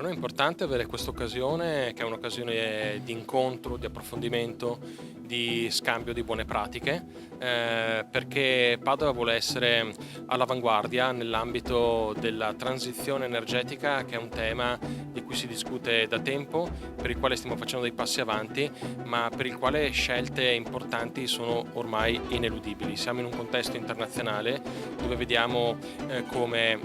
noi è importante avere questa occasione, che è un'occasione di incontro, di approfondimento, di scambio di buone pratiche, perché Padova vuole essere all'avanguardia nell'ambito della transizione energetica, che è un tema di cui si discute da tempo, per il quale stiamo facendo dei passi avanti, ma per il quale scelte importanti sono ormai ineludibili. Siamo in un contesto internazionale dove vediamo come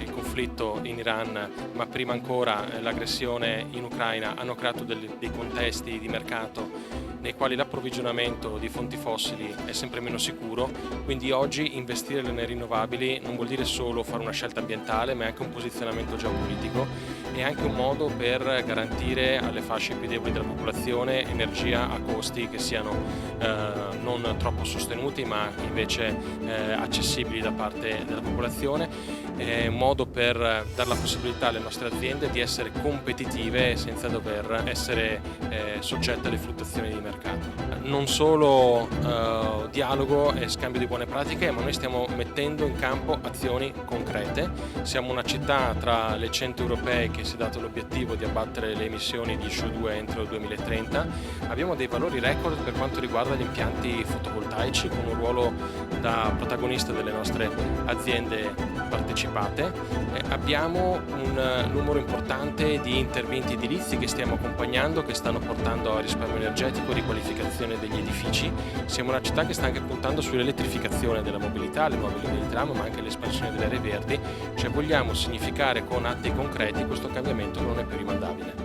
il conflitto in Iran, ma prima ancora l'aggressione in Ucraina, hanno creato dei contesti di mercato nei quali l'approvvigionamento di fonti fossili è sempre meno sicuro, quindi oggi investire nelle rinnovabili non vuol dire solo fare una scelta ambientale, ma è anche un posizionamento geopolitico e anche un modo per garantire alle fasce più deboli della popolazione energia a costi che siano non troppo sostenuti, ma invece accessibili da parte della popolazione. È un modo per dare la possibilità alle nostre aziende di essere competitive senza dover essere soggette alle fluttuazioni di mercato. Non solo dialogo e scambio di buone pratiche, ma noi stiamo mettendo in campo azioni concrete. Siamo una città tra le 100 europee che si è dato l'obiettivo di abbattere le emissioni di CO2 entro il 2030. Abbiamo dei valori record per quanto riguarda gli impianti fotovoltaici, con un ruolo da protagonista delle nostre aziende partecipate. Abbiamo un numero importante di interventi edilizi che stiamo accompagnando, che stanno portando a risparmio energetico, riqualificazione degli edifici. Siamo una città che sta anche puntando sull'elettrificazione della mobilità, le nuove linee di tram, ma anche l'espansione delle aree verdi. Cioè vogliamo significare con atti concreti questo cambiamento che non è più rimandabile.